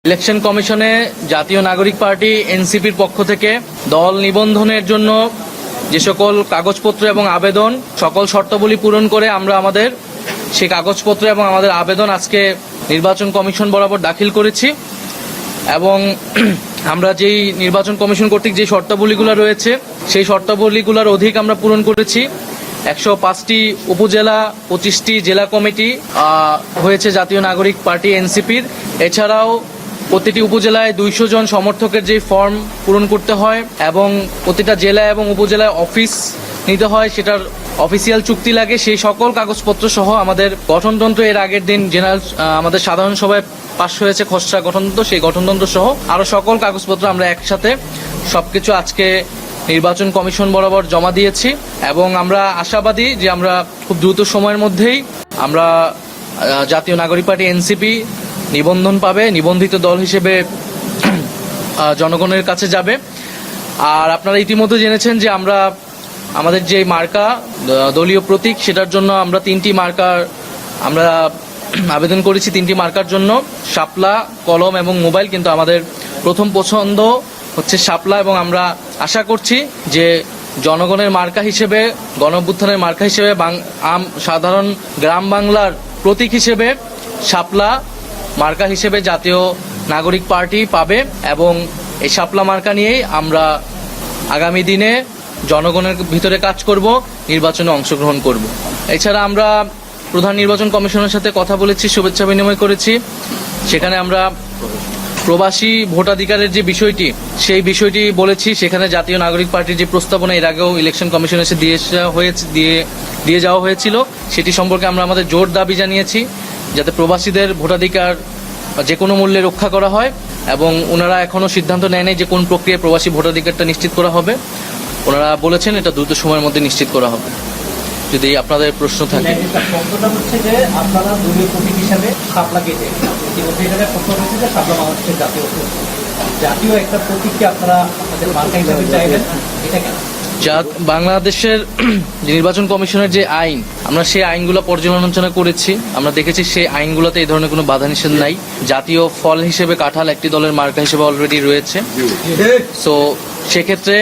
Election কমিশনে জাতীয় নাগরিক পার্টি এনসিপির পক্ষ থেকে দল নিবন্ধনের জন্য যে সকল কাগজপত্র এবং আবেদন সকল শর্তাবলী পূরণ করে আমরা আমাদের সেই কাগজপত্র এবং আমাদের আবেদন আজকে নির্বাচন কমিশন বরাবর দাখিল করেছি এবং আমরা যেই নির্বাচন কমিশন কর্তৃক যে শর্তাবলীগুলো রয়েছে সেই শর্তাবলীগুলোর অধিক আমরা পূরণ করেছি। 105টি উপজেলা 25টি জেলা কমিটি হয়েছে জাতীয় নাগরিক পার্টি এনসিপির। এছাড়াও প্রতিটি উপজেলায় 200 জন সমর্থকের যে ফর্ম পূরণ করতে হয় এবং প্রতিটা জেলা এবং উপজেলায় অফিস নিতে হয়, সেটার অফিসিয়াল চুক্তি লাগে। সেই সকল কাগজপত্র সহ আমাদের গঠনতন্ত্র এর আগের দিন জেনারেল আমাদের সাধারণ সভায় পাশ হয়েছে খসড়া গঠনতন্ত্র, সেই গঠনতন্ত্র সহ আরো সকল কাগজপত্র আমরা একসাথে সবকিছু আজকে নির্বাচন কমিশন বরাবর জমা দিয়েছি এবং আমরা আশাবাদী যে আমরা খুব দ্রুত সময়ের মধ্যেই আমরা জাতীয় নাগরিক পার্টি এনসিপি নিবন্ধন পাবে, নিবন্ধিত দল হিসেবে জনগণের কাছে যাবে। আর আপনারা ইতিমধ্যে জেনেছেন যে আমরা আমাদের যে মার্কা দলীয় প্রতীক সেটার জন্য আমরা 3টি মার্কার আমরা আবেদন করেছি। 3টি মার্কার জন্য শাপলা, কলম এবং মোবাইল, কিন্তু আমাদের প্রথম পছন্দ হচ্ছে শাপলা এবং আমরা আশা করছি যে জনগণের মার্কা হিসেবে, গণঅভ্যুত্থানের মার্কা হিসেবে, সাধারণ গ্রাম বাংলার প্রতীক হিসেবে শাপলা মার্কা হিসেবে জাতীয় নাগরিক পার্টি পাবে এবং এই শাপলা মার্কা নিয়েই আমরা আগামী দিনে জনগণের ভিতরে কাজ করব, নির্বাচনে অংশগ্রহণ করব। এছাড়া আমরা প্রধান নির্বাচন কমিশনের সাথে কথা বলেছি, শুভেচ্ছা বিনিময় করেছি। সেখানে আমরা প্রবাসী ভোটাধিকারের যে বিষয়টি সেই বিষয়টি বলেছি। সেখানে জাতীয় নাগরিক পার্টির যে প্রস্তাবনা এর আগেও ইলেকশন কমিশন এসে দিয়ে যাওয়া হয়েছিল, সেটি সম্পর্কে আমরা আমাদের জোর দাবি জানিয়েছি যাতে প্রবাসীদের ভোটাধিকার যে কোনো মূল্যে রক্ষা করা হয় এবং ওনারা এখনো সিদ্ধান্ত নেয়নি যে কোন প্রক্রিয়ায় প্রবাসী ভোটাধিকারটা নিশ্চিত করা হবে। ওনারা বলেছেন এটা দ্রুত সময়ের মধ্যে নিশ্চিত করা হবে। যদি আপনাদের প্রশ্ন থাকে, হচ্ছে যে আপনারা দলীয় প্রতীক হিসাবে শাপলা কেটে জাতীয় একটা প্রতীককে আপনারা আপনাদের মার্কা হিসাবে চাইবেন, এটা কেন? বাংলাদেশের নির্বাচন কমিশনের যে আইন, আমরা সেই আইনগুলো পর্যালোচনা করেছি। আমরা দেখেছি সেই আইনগুলোতে এই ধরনের কোনো বাধা নিষেধ নাই। জাতীয় ফল হিসেবে কাঁঠাল একটি দলের মার্কা হিসেবে অলরেডি রয়েছে। সো সেক্ষেত্রে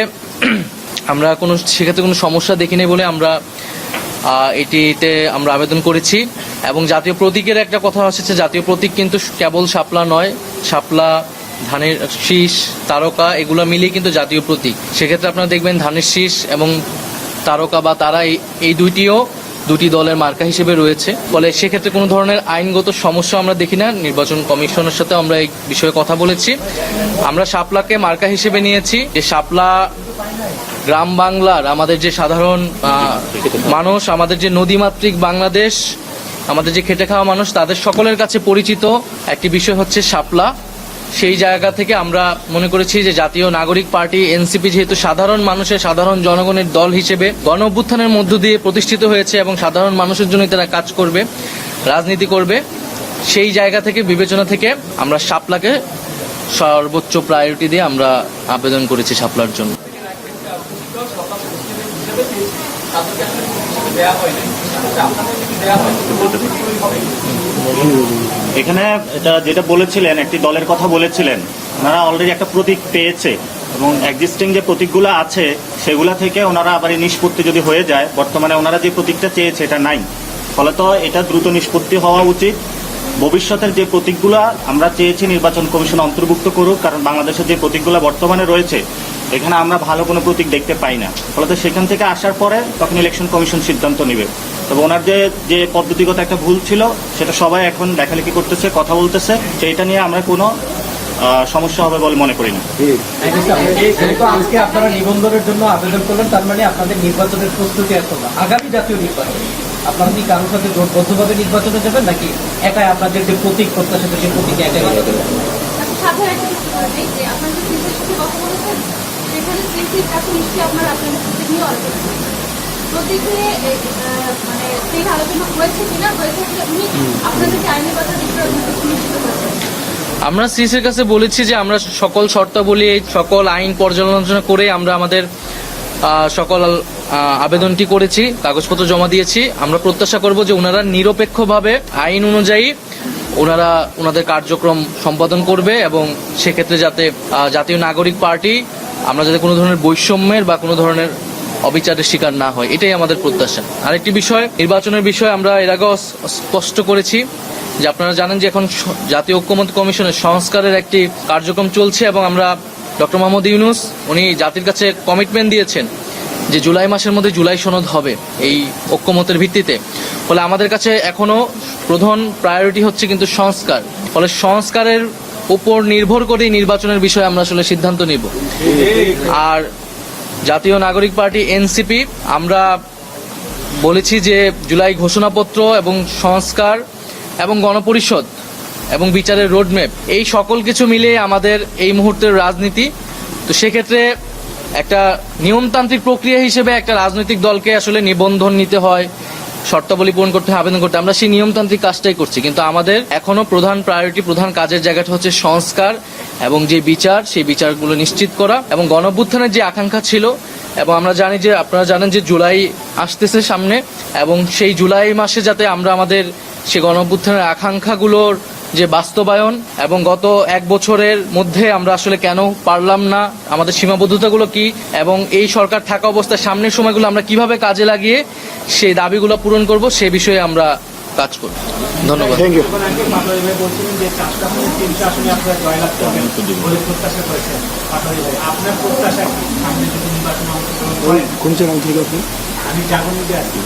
আমরা কোনো সমস্যা দেখিনি বলে আমরা এটিতে আমরা আবেদন করেছি। এবং জাতীয় প্রতীকের একটা কথা এসেছে, জাতীয় প্রতীক কিন্তু কেবল শাপলা নয়, শাপলা, ধানের শীষ, তারকা এগুলো মিলিয়ে কিন্তু জাতীয় প্রতীক। সেক্ষেত্রে আপনারা দেখবেন ধানের শীষ এবং তারকা বা তারা এই দুটি দলের মার্কা হিসেবে রয়েছে। ফলে সেক্ষেত্রে কোনো ধরনের আইনগত সমস্যা আমরা দেখি না। নির্বাচন কমিশনের সাথে আমরা এই বিষয়ে কথা বলেছি। আমরা শাপলাকে মার্কা হিসেবে নিয়েছি। যে শাপলা গ্রাম বাংলার আমাদের যে সাধারণ মানুষ, আমাদের যে নদীমাতৃক বাংলাদেশ, আমাদের যে খেটে খাওয়া মানুষ, তাদের সকলের কাছে পরিচিত একটি বিষয় হচ্ছে শাপলা। সেই জায়গা থেকে আমরা মনে করেছি যে জাতীয় নাগরিক পার্টি এনসিপি যেহেতু সাধারণ মানুষের, সাধারণ জনগণের দল হিসেবে গণ অভ্যুত্থানের মধ্য দিয়ে প্রতিষ্ঠিত হয়েছে এবং সাধারণ মানুষের জন্য তারা কাজ করবে, রাজনীতি করবে, সেই জায়গা থেকে বিবেচনা থেকে আমরা শাপলাকে সর্বোচ্চ প্রায়োরিটি দিয়ে আমরা আবেদন করেছি শাপলার জন্য। এখানে এটা যেটা বলেছিলেন, একটি দলের কথা বলেছিলেন, ওনারা অলরেডি একটা প্রতীক পেয়েছে এবং এক্সিস্টিং যে প্রতীকগুলো আছে সেগুলা থেকে ওনারা আবার নিষ্পত্তি যদি হয়ে যায়, বর্তমানে ওনারা যে প্রতীকটা চেয়েছে এটা নাই, ফলে তো এটা দ্রুত নিষ্পত্তি হওয়া উচিত। ভবিষ্যতের যে প্রতীকগুলো আমরা চেয়েছি নির্বাচন কমিশন অন্তর্ভুক্ত করুক, কারণ বাংলাদেশের যে প্রতীকগুলো বর্তমানে রয়েছে এখানে আমরা ভালো কোনো প্রতীক দেখতে পাই না। ফলে সেখান থেকে আসার পরে তখন ইলেকশন কমিশন সিদ্ধান্ত নেবে। তবে ওনার যে পদ্ধতিগত একটা ভুল ছিল সেটা সবাই এখন লেখালেখি করতেছে, কথা বলতেছে, সেইটা নিয়ে আমরা কোনো সমস্যা হবে বলে মনে করি না। আজকে আপনারা নিবন্ধনের জন্য আবেদন করলেন, তার মানে আপনাদের নির্বাচনের প্রস্তুতি এখন আগামী জাতীয় নির্বাচন আপনারা কি কারোর সাথে জোটবদ্ধভাবে নির্বাচনে যাবেন নাকি একাই আপনাদের যে প্রতীক প্রত্যাশিত সেই প্রতীকে একাই নির্বাচন? আমরা সিএসের কাছে বলেছি যে আমরা সকল শর্তাবলী, সকল আইন পর্যালোচনা করে আমরা আমাদের সকল আবেদনটি করেছি, কাগজপত্র জমা দিয়েছি। আমরা প্রত্যাশা করব যে ওনারা নিরপেক্ষভাবে আইন অনুযায়ী ওনারা ওনাদের কার্যক্রম সম্পাদন করবে এবং সেক্ষেত্রে যাতে জাতীয় নাগরিক পার্টি আমরা যাতে কোনো ধরনের বৈষম্যের বা কোনো ধরনের অবিচারের শিকার না হয়, এটাই আমাদের প্রত্যাশা। আরেকটি বিষয়, নির্বাচনের বিষয়ে আমরা এর আগেও স্পষ্ট করেছি যে আপনারা জানেন যে এখন জাতীয় ঐক্যমত্য কমিশনের সংস্কারের একটি কার্যক্রম চলছে এবং আমরা ডক্টর মোহাম্মদ ইউনূস উনি জাতির কাছে কমিটমেন্ট দিয়েছেন যে জুলাই মাসের মধ্যে জুলাই সনদ হবে এই ঐক্যমতের ভিত্তিতে। ফলে আমাদের কাছে এখনো প্রধান প্রায়োরিটি হচ্ছে কিন্তু সংস্কার। ফলে সংস্কারের উপর নির্ভর করেই নির্বাচনের বিষয়ে আমরা আসলে সিদ্ধান্ত নিব। আর জাতীয় নাগরিক পার্টি এনসিপি আমরা বলেছি যে জুলাই ঘোষণাপত্র এবং সংস্কার এবং গণপরিষদ এবং বিচারের রোডম্যাপ এই সকল কিছু মিলিয়ে আমাদের এই মুহূর্তের রাজনীতি। তো সেক্ষেত্রে একটা নিয়মতান্ত্রিক প্রক্রিয়া হিসেবে একটা রাজনৈতিক দলকে আসলে নিবন্ধন নিতে হয়, শর্তাবলী পূরণ করতে হয়, আবেদন করতে, আমরা সেই নিয়মতান্ত্রিক কাজটাই করছি। কিন্তু আমাদের এখনো প্রধান প্রায়োরিটি, প্রধান কাজের জায়গাটা হচ্ছে সংস্কার এবং যে বিচার, সেই বিচারগুলো নিশ্চিত করা এবং গণঅভ্যুত্থানের যে আকাঙ্ক্ষা ছিল। এবং আমরা জানি যে আপনারা জানেন যে জুলাই আসতেছে সামনে এবং সেই জুলাই মাসে যাতে আমরা আমাদের সেই গণঅভ্যুত্থানের আকাঙ্ক্ষাগুলোর যে বাস্তবায়ন এবং গত এক বছরের মধ্যে আমরা আসলে কেন পারলাম না, আমাদের সীমাবদ্ধতাগুলো কি এবং এই সরকার থাকা অবস্থায় সামনের সময়গুলো আমরা কিভাবে কাজে লাগিয়ে সেই দাবিগুলো পূরণ করব, সে বিষয়ে আমরা কাজ করব। ধন্যবাদ। Thank you. বলছিলেন যে 3টা আসনে আপনারা জয়লাভ করবেন বলে প্রত্যাশা করেছেন। আপনার প্রত্যাশা কি? সামনে যদি নির্বাচন অংশগ্রহণ করেন, কোন চ্যানেল থেকে আপনি? আমি জাগরণীতে আছি।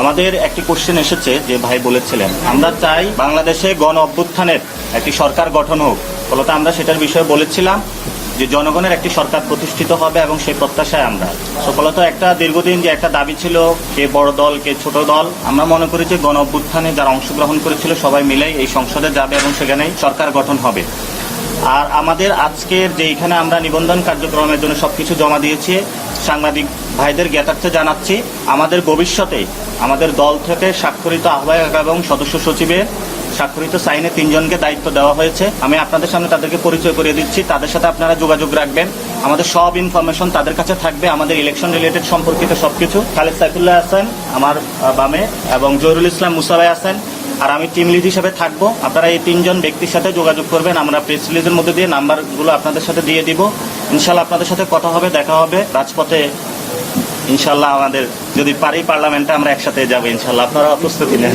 আমাদের একটি কোশ্চেন এসেছে যে ভাই বলেছিলেন আমরা চাই বাংলাদেশে গণ অভ্যুত্থানের একটি সরকার গঠন হোক। ফলত আমরা সেটার বিষয়ে বলেছিলাম যে জনগণের একটি সরকার প্রতিষ্ঠিত হবে এবং সেই প্রত্যাশায় আমরা সফলত একটা দীর্ঘদিন যে একটা দাবি ছিল কে বড় দল কে ছোট দল, আমরা মনে করি যে গণ অভ্যুত্থানে যারা অংশগ্রহণ করেছিল সবাই মিলেই এই সংসদে যাবে এবং সেখানেই সরকার গঠন হবে। আর আমাদের আজকের যে এখানে আমরা নিবন্ধন কার্যক্রমের জন্য সবকিছু জমা দিয়েছি, সাংবাদিক ভাইদের জ্ঞাতার্থে জানাচ্ছি আমাদের ভবিষ্যতে আমাদের দল থেকে স্বাক্ষরিত আহ্বায়ক এবং সদস্য সচিবের স্বাক্ষরিত সাইনে 3 জনকে দায়িত্ব দেওয়া হয়েছে। আমি আপনাদের সামনে তাদেরকে পরিচয় করিয়ে দিচ্ছি, তাদের সাথে আপনারা যোগাযোগ রাখবেন। আমাদের সব ইনফরমেশন তাদের কাছে থাকবে, আমাদের ইলেকশন রিলেটেড সম্পর্কিত সবকিছু। খালেদ সাইফুল্লাহ আছেন আমার বামে এবং জহিরুল ইসলাম মুসা ভাই আছেন, আর আমি টিম লিড হিসেবে থাকবো। আপনারা এই 3 জন ব্যক্তির সাথে যোগাযোগ করবেন, আমরা প্রেস রিলিজের মধ্যে দিয়ে নাম্বারগুলো আপনাদের সাথে দিয়ে দিব। ইনশাল্লাহ আপনাদের সাথে কথা হবে, দেখা হবে রাজপথে। ইনশাল্লাহ আমাদের যদি পারি পার্লামেন্টে আমরা একসাথে যাবো ইনশাল্লাহ। আপনারা প্রস্তুতি নেন।